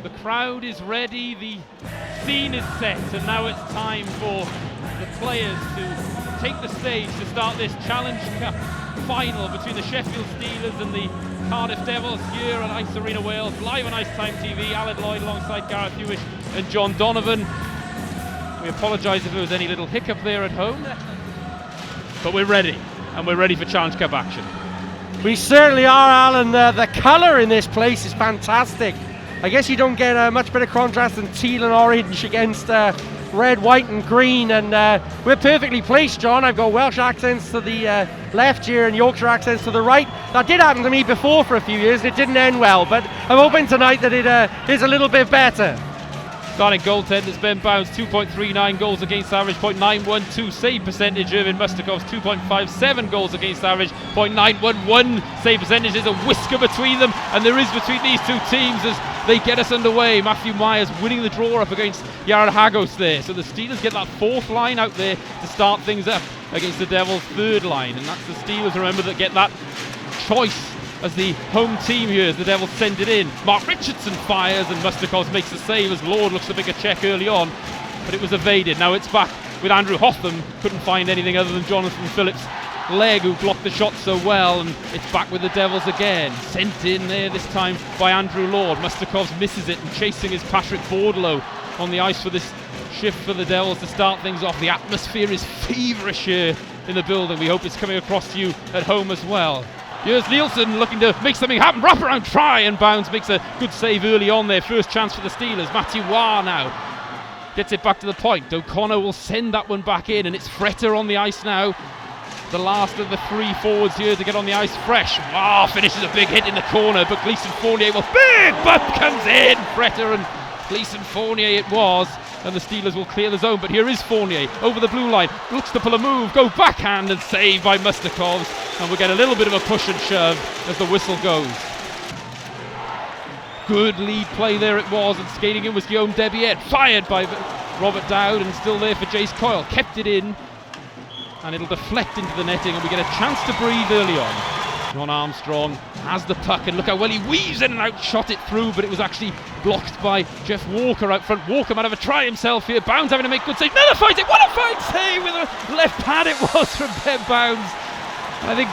The crowd is ready, the scene is set, and now it's time for the players to take the stage to start this Challenge Cup final between the Sheffield Steelers and the Cardiff Devils here at Ice Arena Wales, live on IceTime.TV. Alan Lloyd alongside Gareth Hewish and John Donovan. We apologise if there was any little hiccup there at home, but we're ready, and we're ready for Challenge Cup action. We certainly are, Alan. The colour in this place is fantastic. I guess you don't get much better contrast than teal and orange against red, white and green, and we're perfectly placed, John. I've got Welsh accents to the left here and Yorkshire accents to the right. That did happen to me before for a few years and it didn't end well, but I'm hoping tonight that it is a little bit better. Starting goaltenders, Ben Bounds, 2.39 goals against average, 0.912 save percentage. Irvin Mustakov's 2.57 goals against average, 0.911 save percentage. There's a whisker between them, and there is between these two teams as they get us underway. Matthew Myers winning the draw up against Jared Hagos there. So the Steelers get that fourth line out there to start things up against the Devils' third line, and that's the Steelers, remember, that get that choice as the home team here as the Devils send it in. Mark Richardson fires and Mustakov makes the save as Lord looks to make a check early on, but it was evaded. Now it's back with Andrew Hotham. Couldn't find anything other than Jonathan Phillips' leg, who blocked the shot so well, and it's back with the Devils again. Sent in there this time by Andrew Lord. Mustakov misses it, and chasing is Patrick Bordelow on the ice for this shift for the Devils to start things off. The atmosphere is feverish here in the building. We hope it's coming across to you at home as well. Here's Nielsen looking to make something happen. Wraparound try, and Bounds makes a good save early on there. First chance for the Steelers. Matthew Waugh now gets it back to the point. O'Connor will send that one back in, and it's Fretter on the ice now. The last of the three forwards here to get on the ice fresh. Waugh finishes a big hit in the corner, but Gleeson Fournier will big bump comes in. Fretter and Gleeson Fournier it was, and the Steelers will clear the zone. But here is Fournier over the blue line, looks to pull a move, go backhand and saved by Mustakov, and we'll get a little bit of a push and shove as the whistle goes. Good lead play there it was, and skating in was Guillaume Debiette, fired by Robert Dowd, and still there for Jace Coyle, kept it in, and it'll deflect into the netting, and we get a chance to breathe early on. Ron Armstrong has the puck, and look how well he weaves in and out, shot it through, but it was actually blocked by Jeff Walker out front. Walker might have a try himself here. Bounds having to make good save. Nullifies it. What a fine save with a left pad it was from Ben Bounds. I think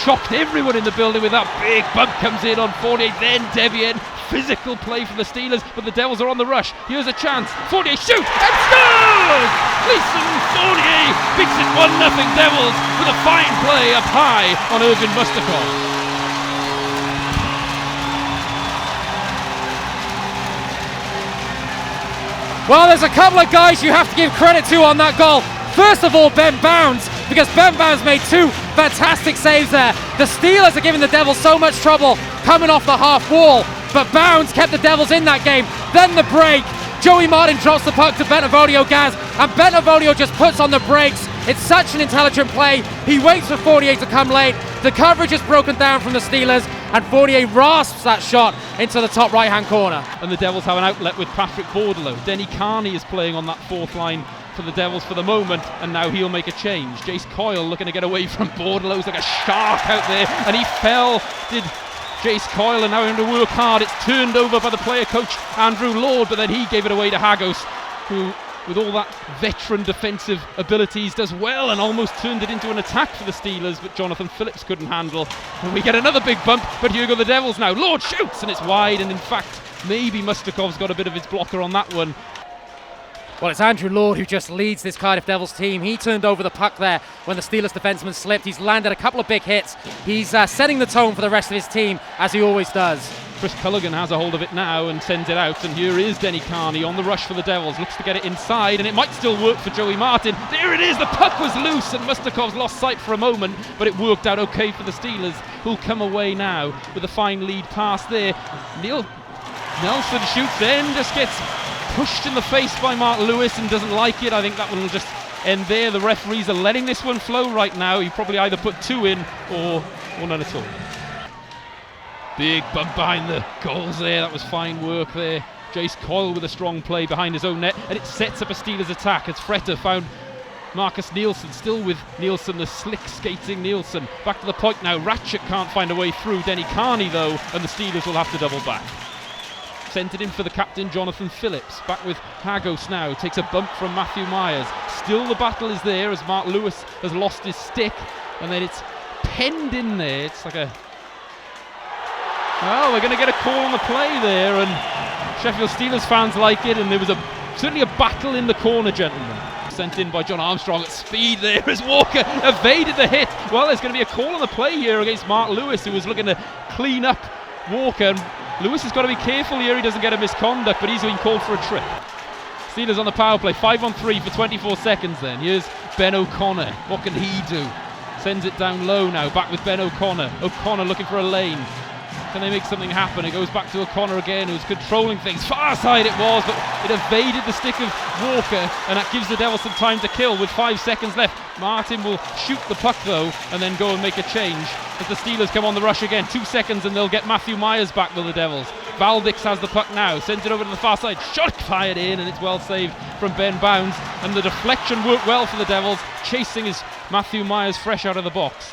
shocked everyone in the building with that big bump comes in on Fournier, then Debian. Physical play from the Steelers, but the Devils are on the rush. Here's a chance. Fournier shoots and scores! Gleeson Fournier beats it 1-0 Devils with a fine play up high on Irvin Mustakov. Well, there's a couple of guys you have to give credit to on that goal. First of all, Ben Bounds, because Ben Bounds made two fantastic saves there. The Steelers are giving the Devils so much trouble coming off the half wall, but Bounds kept the Devils in that game. Then the break, Joey Martin drops the puck to Bentavolio Gaz, and Bentavolio just puts on the brakes. It's such an intelligent play. He waits for Fournier to come late. The coverage is broken down from the Steelers, and Fournier rasps that shot into the top right-hand corner. And the Devils have an outlet with Patrick Bordelow. Denny Carney is playing on that fourth line for the Devils for the moment, and now he'll make a change. Jace Coyle looking to get away from Bordelow. He's like a shark out there, and he fell, did Jace Coyle, and now having to work hard. It's turned over by the player coach Andrew Lord, but then he gave it away to Hagos, who with all that veteran defensive abilities does well and almost turned it into an attack for the Steelers, but Jonathan Phillips couldn't handle, and we get another big bump. But here go the Devils now. Lord shoots, and it's wide, and in fact maybe Mustakov's got a bit of his blocker on that one. Well, it's Andrew Lord who just leads this Cardiff Devils team. He turned over the puck there when the Steelers defenseman slipped. He's landed a couple of big hits. He's setting the tone for the rest of his team, as he always does. Chris Culligan has a hold of it now and sends it out, and here is Denny Carney on the rush for the Devils. Looks to get it inside, and it might still work for Joey Martin. There it is, the puck was loose, and Mustakov's lost sight for a moment, but it worked out okay for the Steelers, who'll come away now with a fine lead pass there. Neil Nelson shoots in, just gets pushed in the face by Mark Lewis and doesn't like it. I think that one will just end there. The referees are letting this one flow right now. He probably either put two in or none at all. Big bump behind the goals there. That was fine work there. Jace Coyle with a strong play behind his own net, and it sets up a Steelers attack as Fretter found Marcus Nielsen, still with Nielsen, the slick skating Nielsen. Back to the point now. Ratchet can't find a way through Denny Carney though, and the Steelers will have to double back. Sent it in for the captain, Jonathan Phillips. Back with Hagos now. Takes a bump from Matthew Myers. Still the battle is there as Mark Lewis has lost his stick. And then it's penned in there. It's like a... Well, we're going to get a call on the play there. And Sheffield Steelers fans like it. And there was certainly a battle in the corner, gentlemen. Sent in by John Armstrong at speed there as Walker evaded the hit. Well, there's going to be a call on the play here against Mark Lewis, who was looking to clean up Walker. And Lewis has got to be careful here, he doesn't get a misconduct, but he's being called for a trip. Steelers on the power play, 5-on-3 for 24 seconds then. Here's Ben O'Connor, what can he do? Sends it down low now, back with Ben O'Connor. O'Connor looking for a lane. Can they make something happen? It goes back to O'Connor again, who's controlling things. Far side it was, but it evaded the stick of Walker, and that gives the Devils some time to kill with 5 seconds left. Martin will shoot the puck though, and then go and make a change as the Steelers come on the rush again. 2 seconds and they'll get Matthew Myers back, will the Devils. Valdix has the puck now, sends it over to the far side. Shot fired in, and it's well saved from Ben Bounds. And the deflection worked well for the Devils. Chasing is Matthew Myers fresh out of the box.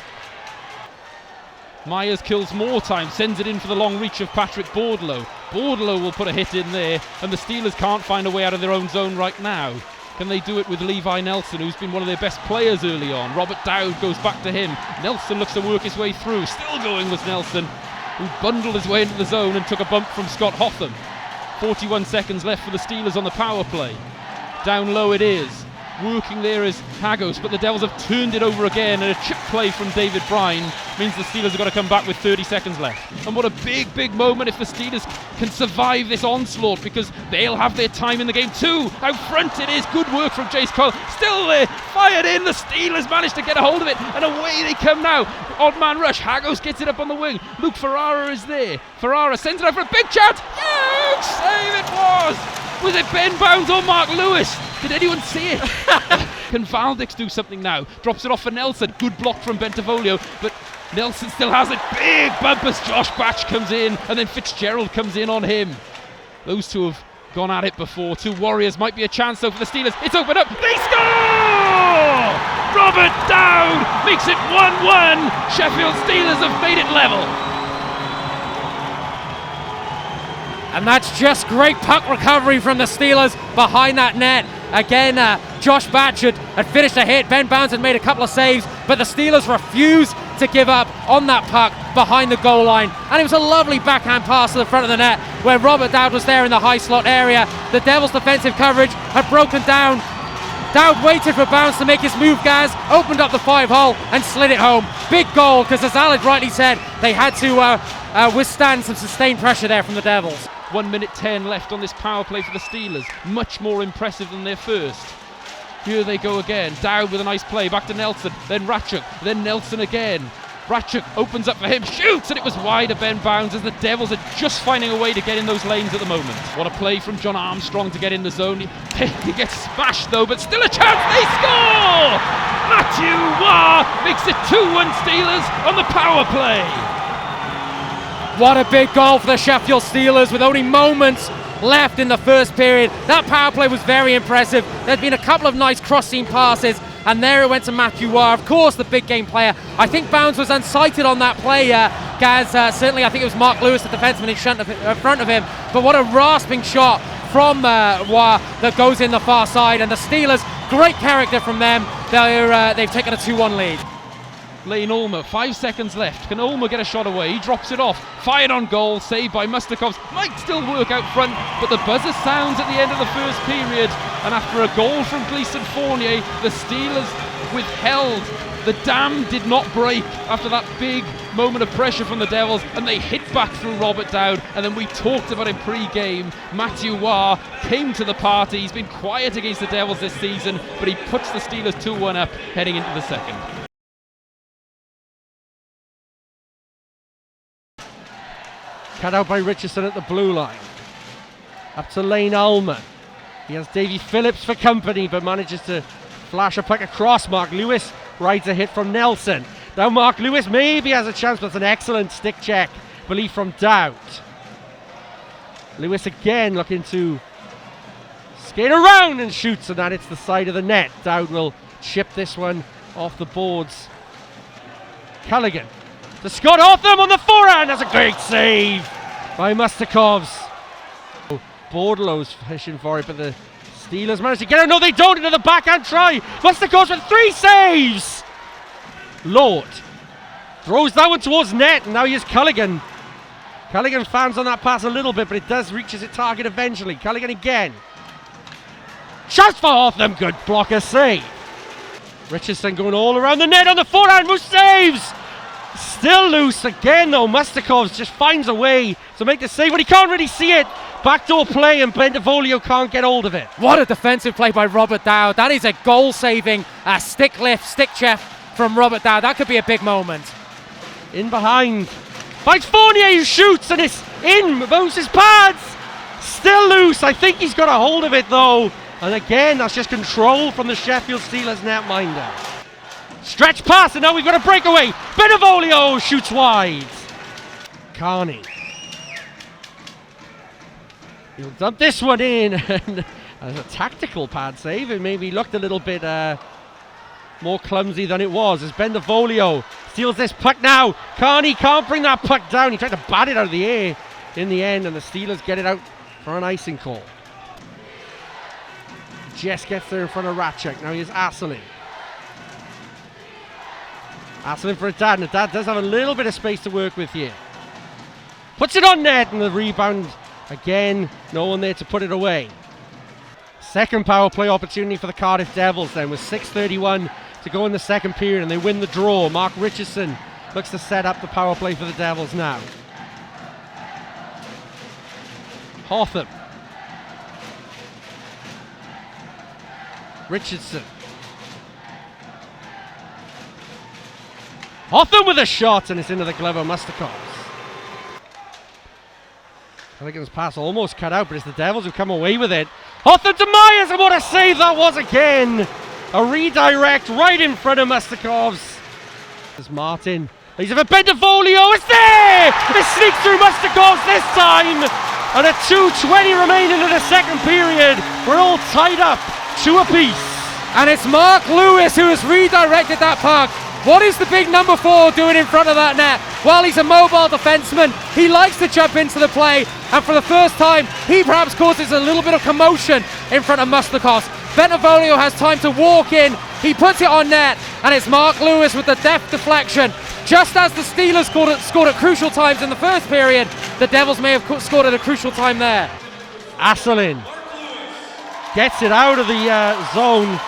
Myers kills more time, sends it in for the long reach of Patrick Bordlow. Bordlow will put a hit in there, and the Steelers can't find a way out of their own zone right now. Can they do it with Levi Nelson, who's been one of their best players early on? Robert Dowd goes back to him. Nelson looks to work his way through. Still going was Nelson, who bundled his way into the zone and took a bump from Scott Hotham. 41 seconds left for the Steelers on the power play. Down low it is. Working there is Hagos, but the Devils have turned it over again, and a chip play from David Bryan means the Steelers have got to come back with 30 seconds left. And what a big moment if the Steelers can survive this onslaught, because they'll have their time in the game too. Out front it is, good work from Jace Coyle, still there, fired in, the Steelers managed to get a hold of it, and away they come now. Odd man rush, Hagos gets it up on the wing, Luke Ferrara is there, Ferrara sends it out for a big chance, huge save it was! Was it Ben Bounds or Mark Lewis? Did anyone see it? Can Valdix do something now? Drops it off for Nelson. Good block from Bentivolio, but Nelson still has it. Big bump as Josh Batch comes in, and then Fitzgerald comes in on him. Those two have gone at it before. Two Warriors might be a chance though for the Steelers. It's opened up. They score! Robert Dowd makes it 1-1. Sheffield Steelers have made it level. And that's just great puck recovery from the Steelers behind that net. Again, Josh Batch had finished a hit. Ben Bounds had made a couple of saves, but the Steelers refused to give up on that puck behind the goal line. And it was a lovely backhand pass to the front of the net where Robert Dowd was there in the high slot area. The Devils' defensive coverage had broken down. Dowd waited for Bounds to make his move, Gaz, opened up the 5-hole and slid it home. Big goal, because as Aled rightly said, they had to withstand some sustained pressure there from the Devils. 1 minute 10 left on this power play for the Steelers. Much more impressive than their first. Here they go again. Dowd with a nice play. Back to Nelson. Then Ratchuk. Then Nelson again. Ratchuk opens up for him. Shoots! And it was wide of Ben Bounds as the Devils are just finding a way to get in those lanes at the moment. What a play from John Armstrong to get in the zone. He gets smashed though, but still a chance. They score! Matthew Waugh makes it 2-1 Steelers on the power play. What a big goal for the Sheffield Steelers with only moments left in the first period. That power play was very impressive. There'd been a couple of nice cross-seam passes, and there it went to Matthew Waugh, of course the big game player. I think Bounds was unsighted on that play, Gaz. Certainly I think it was Mark Lewis, the defenseman, in front of him. But what a rasping shot from Waugh that goes in the far side, and the Steelers, great character from them. They've taken a 2-1 lead. Lane Ulmer, 5 seconds left. Can Ulmer get a shot away? He drops it off. Fired on goal, saved by Mustakovs. Might still work out front, but the buzzer sounds at the end of the first period. And after a goal from Gleason Fournier, the Steelers withheld. The dam did not break after that big moment of pressure from the Devils, and they hit back through Robert Dowd. And then we talked about him pre-game. Matthew Waugh came to the party. He's been quiet against the Devils this season, but he puts the Steelers 2-1 up heading into the second. Cut out by Richardson at the blue line. Up to Lane Ulmer. He has Davy Phillips for company, but manages to flash a puck across. Mark Lewis rides a hit from Nelson. Now Mark Lewis maybe has a chance, but it's an excellent stick check, belief from Dowd. Lewis again looking to skate around and shoots, and that hits the side of the net. Dowd will chip this one off the boards. Callaghan to Scott Hotham on the forehand. That's a great save by Mustakovs. Bordelow's fishing for it, but the Steelers manage to get out. No, they don't, into the backhand try. Mustakov with 3 saves. Lord throws that one towards net, and now here's Culligan. Culligan fans on that pass a little bit, but it does reach its target eventually. Culligan again. Shots for Hotham, good blocker save. Richardson going all around the net on the forehand, who saves? Still loose again though. Mustakov just finds a way to make the save, but he can't really see it. Backdoor play, and Bentivoglio can't get hold of it. What a defensive play by Robert Dow. That is a goal-saving stick lift, stick chef from Robert Dow. That could be a big moment. In behind. Finds Fournier, who shoots, and it's in. Moves his pads. Still loose. I think he's got a hold of it though. And again, that's just control from the Sheffield Steelers netminder. Stretch pass, and now we've got a breakaway. Bentivoglio shoots wide. Carney. He'll dump this one in. And as a tactical pad save, it maybe looked a little bit more clumsy than it was, as Bentivoglio steals this puck now. Carney can't bring that puck down. He tried to bat it out of the air in the end, and the Steelers get it out for an icing call. Jess gets there in front of Ratchek. Now here's Asselin. Asselin for Haddad, and Haddad does have a little bit of space to work with here. Puts it on net, and the rebound again. No one there to put it away. Second power play opportunity for the Cardiff Devils then, with 6:31 to go in the second period, and they win the draw. Mark Richardson looks to set up the power play for the Devils now. Hotham. Richardson. Hotham with a shot, and it's into the glove of Mustakovs. Culligan's pass almost cut out, but it's the Devils who come away with it. Hotham to Myers, and what a save that was again! A redirect right in front of Mustakovs. There's Martin. He's for Bentivoglio. It's there! It sneaks through Mustakovs this time! And at 2:20 remaining in the second period, we're all tied up 2 apiece. And it's Mark Lewis who has redirected that puck. What is the big number 4 doing in front of that net? Well, he's a mobile defenseman. He likes to jump into the play, and for the first time, he perhaps causes a little bit of commotion in front of Mustakov. Bentivoglio has time to walk in. He puts it on net, and it's Mark Lewis with the deft deflection. Just as the Steelers scored at crucial times in the first period, the Devils may have scored at a crucial time there. Asselin gets it out of the zone.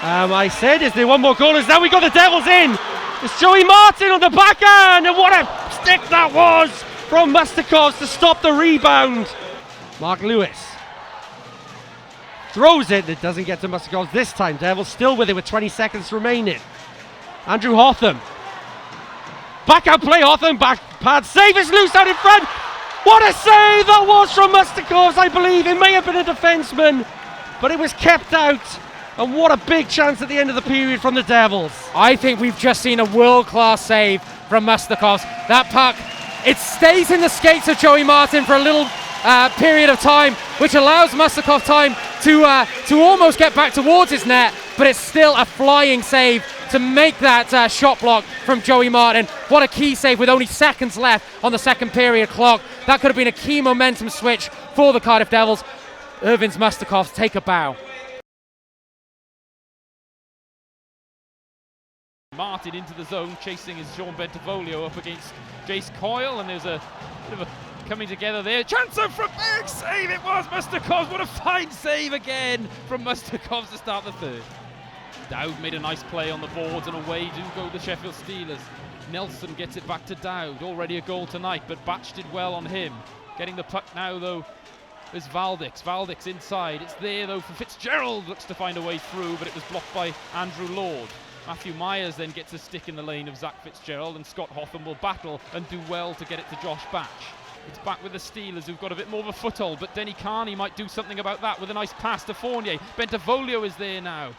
I said, is there one more goal? Now we got the Devils in. It's Joey Martin on the backhand, and what a stick that was from Mustakovs to stop the rebound. Mark Lewis throws it. It doesn't get to Mustakovs this time. Devils still with it with 20 seconds remaining. Andrew Hotham. Backhand play, Hotham, back pad save, is loose out in front. What a save that was from Mustakovs, I believe. It may have been a defenseman, but it was kept out. And what a big chance at the end of the period from the Devils. I think we've just seen a world-class save from Mustakovs. That puck, it stays in the skates of Joey Martin for a little period of time, which allows Mustakov time to almost get back towards his net, but it's still a flying save to make that shot block from Joey Martin. What a key save with only seconds left on the second period clock. That could have been a key momentum switch for the Cardiff Devils. Irvins Mustakovs take a bow. Martin into the zone, chasing is Sean Bentivoglio up against Jace Coyle, and there's a bit of a coming together there. Chance from big save, it was Mustakovs. What a fine save again from Mustakovs to start the third. Dowd made a nice play on the boards, and away do go the Sheffield Steelers. Nelson gets it back to Dowd, already a goal tonight, but Batch did well on him. Getting the puck now though is Valdix. Valdix inside, it's there though for Fitzgerald, looks to find a way through, but it was blocked by Andrew Lord. Matthew Myers then gets a stick in the lane of Zach Fitzgerald, and Scott Hotham will battle and do well to get it to Josh Batch. It's back with the Steelers, who've got a bit more of a foothold, but Denny Carney might do something about that with a nice pass to Fournier. Bentivoglio is there now.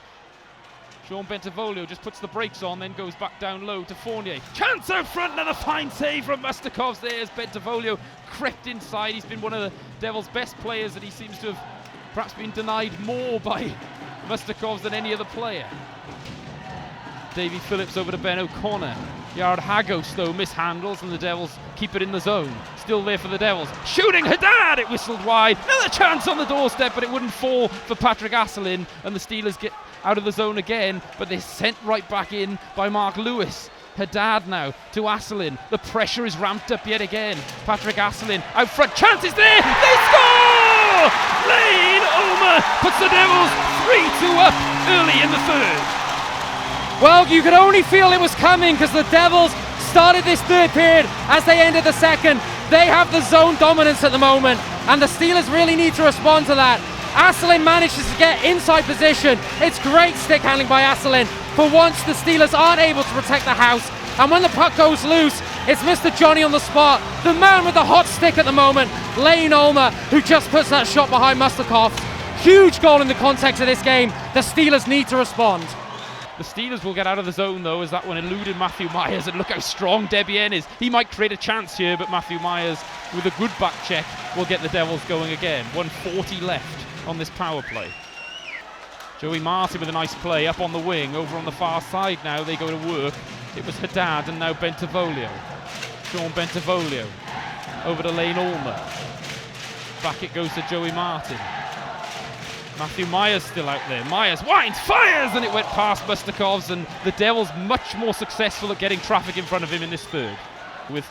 Sean Bentivoglio just puts the brakes on, then goes back down low to Fournier. Chance out front, another fine save from Mustakovs there as Bentivoglio crept inside. He's been one of the Devils' best players, and he seems to have perhaps been denied more by Mustakovs than any other player. Davy Phillips over to Ben O'Connor. Yard Hagos though mishandles, and the Devils keep it in the zone. Still there for the Devils. Shooting Haddad, it whistled wide. Another chance on the doorstep, but it wouldn't fall for Patrick Asselin, and the Steelers get out of the zone again, but they're sent right back in by Mark Lewis. Haddad now to Asselin. The pressure is ramped up yet again. Patrick Asselin out front. Chance is there. They score! Lane Ulmer puts the Devils 3-2 up early in the third. Well, you could only feel it was coming because the Devils started this third period as they ended the second. They have the zone dominance at the moment, and the Steelers really need to respond to that. Asselin manages to get inside position. It's great stick handling by Asselin. For once, the Steelers aren't able to protect the house, and when the puck goes loose, it's Mr. Johnny on the spot, the man with the hot stick at the moment, Lane Ulmer, who just puts that shot behind Mustakov's. Huge goal in the context of this game. The Steelers need to respond. The Steelers will get out of the zone though, as that one eluded Matthew Myers, and look how strong Debian is. He might create a chance here, but Matthew Myers, with a good back check, will get the Devils going again. 1:40 left on this power play. Joey Martin with a nice play up on the wing. Over on the far side now, they go to work. It was Haddad and now Bentivoglio. Sean Bentivoglio over to Lane Ulmer. Back it goes to Joey Martin. Matthew Myers still out there. Myers winds, fires, and it went past Mustakovs, and the Devils much more successful at getting traffic in front of him in this third. With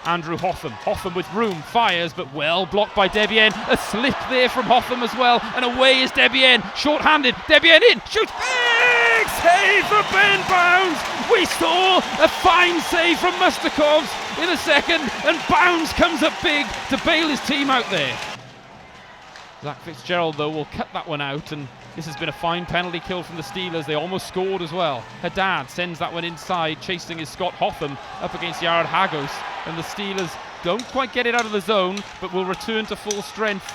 Andrew Hotham. Hotham with room, fires, but well blocked by Debian. A slip there from Hotham as well, and away is Debian. Short-handed, Debian in, shoots, big save for Ben Bounds. We saw a fine save from Mustakovs in the second, and Bounds comes up big to bail his team out there. Zach Fitzgerald, though, will cut that one out, and this has been a fine penalty kill from the Steelers. They almost scored as well. Haddad sends that one inside, chasing is Scott Hotham up against Jared Hagos, and the Steelers don't quite get it out of the zone, but will return to full strength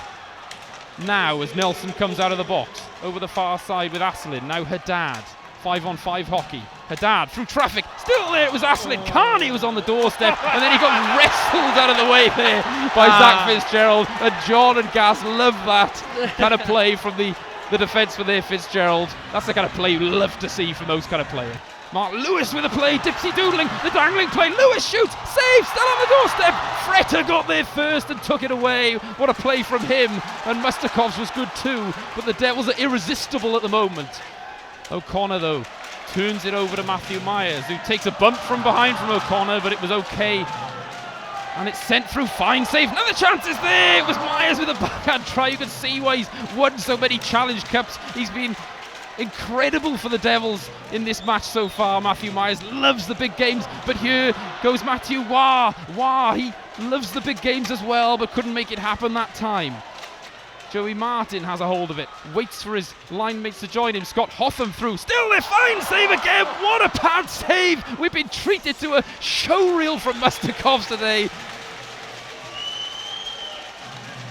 now as Nelson comes out of the box. Over the far side with Asselin, now Haddad. 5-on-5 hockey. Haddad through traffic, still there, it was Asselin. Carney was on the doorstep, and then he got wrestled out of the way there by Zach Fitzgerald, and John and Gas love that kind of play from the defence for their Fitzgerald. That's the kind of play you love to see from those kind of players. Mark Lewis with a play, dipsy doodling, the dangling play, Lewis shoots, save, still on the doorstep. Fretter got there first and took it away. What a play from him, and Mustakovs was good too, but the Devils are irresistible at the moment. O'Connor, though, turns it over to Matthew Myers, who takes a bump from behind from O'Connor, but it was okay. And it's sent through, fine save, another chance is there. It was Myers with a backhand try. You can see why he's won so many Challenge Cups. He's been incredible for the Devils in this match so far. Matthew Myers loves the big games, but here goes Matthew Wah. He loves the big games as well, but couldn't make it happen that time. Joey Martin has a hold of it, waits for his line mates to join him. Scott Hotham through, still there, fine save again. What a pad save. We've been treated to a showreel from Mustakovs today.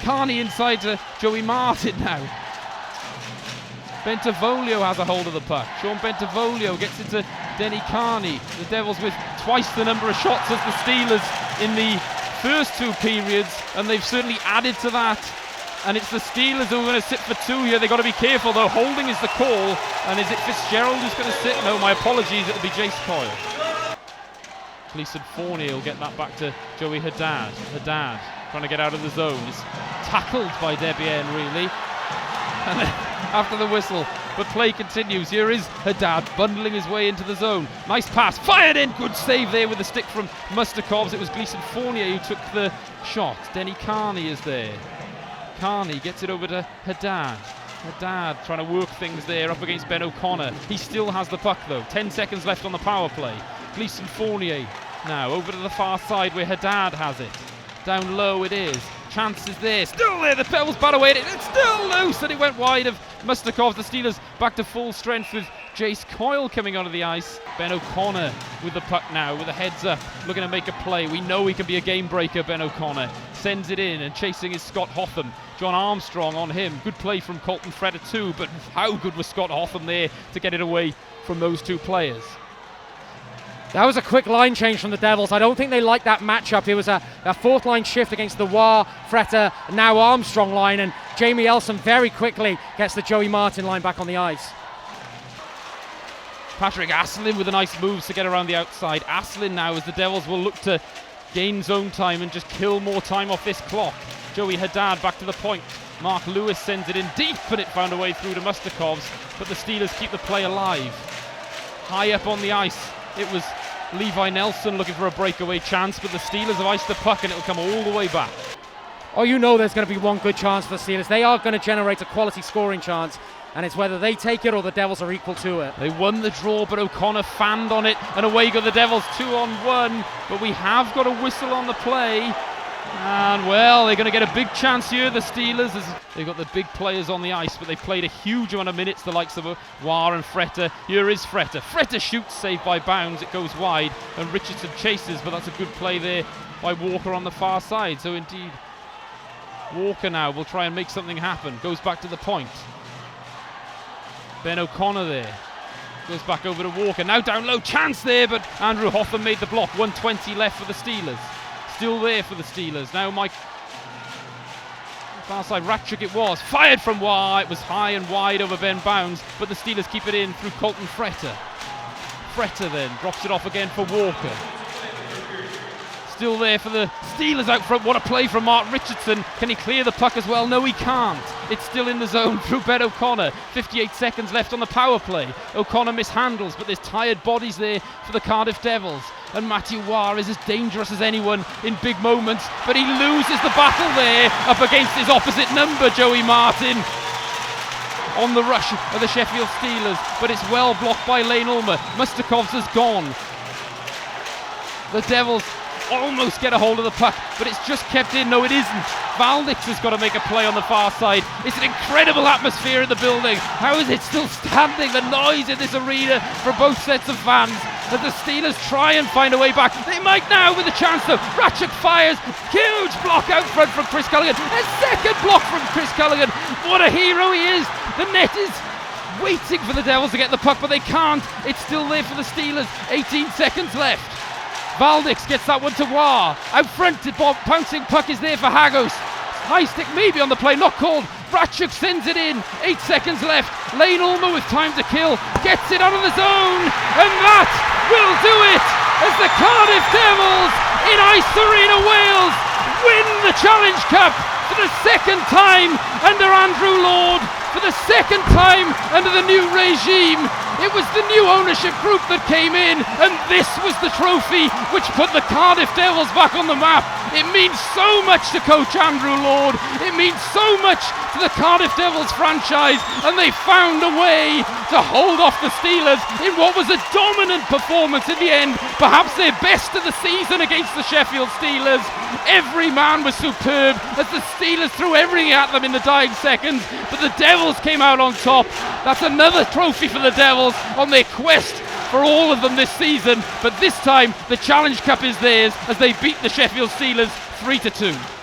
Carney inside to Joey Martin now. Bentivoglio has a hold of the puck. Sean Bentivoglio gets it to Denny Carney. The Devils with twice the number of shots as the Steelers in the first two periods, and they've certainly added to that. And it's the Steelers who are going to sit for two here. They've got to be careful, though. Holding is the call. And is it Fitzgerald who's going to sit? No, my apologies. It'll be Jace Coyle. Gleason Fournier will get that back to Joey Haddad. Haddad trying to get out of the zone. He's tackled by Debian, really. And then after the whistle, but play continues. Here is Haddad bundling his way into the zone. Nice pass. Fired in. Good save there with the stick from Mustakovs. It was Gleason Fournier who took the shot. Denny Carney is there. Carney gets it over to Haddad. Haddad trying to work things there up against Ben O'Connor. He still has the puck though. 10 seconds left on the power play. Gleason Fournier now over to the far side where Haddad has it. Down low it is. Chance is there. Still there. The Devils bat away. It's still loose, and it went wide of Mustakovs. The Steelers back to full strength with Jace Coyle coming onto the ice. Ben O'Connor with the puck now, with a heads up, looking to make a play. We know he can be a game breaker, Ben O'Connor. Sends it in, and chasing is Scott Hotham. John Armstrong on him. Good play from Colton Fretter too, but how good was Scott Hotham there to get it away from those two players? That was a quick line change from the Devils. I don't think they liked that matchup. It was a fourth line shift against the Wah, Fretter, now Armstrong line, and Jamie Elson very quickly gets the Joey Martin line back on the ice. Patrick Asselin with a nice moves to get around the outside. Asselin now, as the Devils will look to gain zone time and just kill more time off this clock. Joey Haddad back to the point. Mark Lewis sends it in deep, and it found a way through to Mustakovs, but the Steelers keep the play alive. High up on the ice, it was Levi Nelson looking for a breakaway chance, but the Steelers have iced the puck and it'll come all the way back. Oh, you know there's going to be one good chance for the Steelers. They are going to generate a quality scoring chance, and it's whether they take it or the Devils are equal to it. They won the draw, but O'Connor fanned on it, and away go the Devils 2-on-1, but we have got a whistle on the play. And well, they're going to get a big chance here, the Steelers, as they've got the big players on the ice, but they played a huge amount of minutes, the likes of War and Fretter. Here is Fretter. Fretter shoots, saved by Bounds. It goes wide, and Richardson chases, but that's a good play there by Walker on the far side. So indeed, Walker now will try and make something happen. Goes back to the point. Ben O'Connor there. Goes back over to Walker. Now down low, chance there, but Andrew Hoffman made the block. 1:20 left for the Steelers. Still there for the Steelers. Now Mike, far side, Ratchuk it was. Fired from wide. It was high and wide over Ben Bounds, but the Steelers keep it in through Colton Fretter. Fretter then drops it off again for Walker. Still there for the Steelers out front. What a play from Mark Richardson. Can he clear the puck as well? No, he can't. It's still in the zone through Ben O'Connor. 58 seconds left on the power play. O'Connor mishandles, but there's tired bodies there for the Cardiff Devils. And Matthew War is as dangerous as anyone in big moments, but he loses the battle there up against his opposite number, Joey Martin. On the rush of the Sheffield Steelers, but it's well blocked by Lane Ulmer. Mustakovs has gone. The Devils almost get a hold of the puck, but it's just kept in. No, it isn't. Valdix has got to make a play on the far side. It's an incredible atmosphere in the building. How is it still standing? The noise in this arena for both sets of fans. As the Steelers try and find a way back. They might now with a chance though. Ratchuk fires. Huge block out front from Chris Culligan. A second block from Chris Culligan. What a hero he is. The net is waiting for the Devils to get the puck, but they can't. It's still there for the Steelers. 18 seconds left. Valdix gets that one to War. Out front, the bouncing puck is there for Hagos. High stick maybe on the play, not called. Ratchuk sends it in. 8 seconds left. Lane Ulmer with time to kill. Gets it out of the zone. And that will do it as the Cardiff Devils in Ice Arena, Wales win the Challenge Cup for the second time under Andrew Lord. For the second time under the new regime. It was the new ownership group that came in, and this was the trophy which put the Cardiff Devils back on the map. It means so much to coach Andrew Lord. It means so much to the Cardiff Devils franchise, and they found a way to hold off the Steelers in what was a dominant performance in the end, perhaps their best of the season against the Sheffield Steelers. Every man was superb as the Steelers threw everything at them in the dying seconds, but the Devils came out on top. That's another trophy for the Devils on their quest for all of them this season, but this time the Challenge Cup is theirs as they beat the Sheffield Steelers 3-2.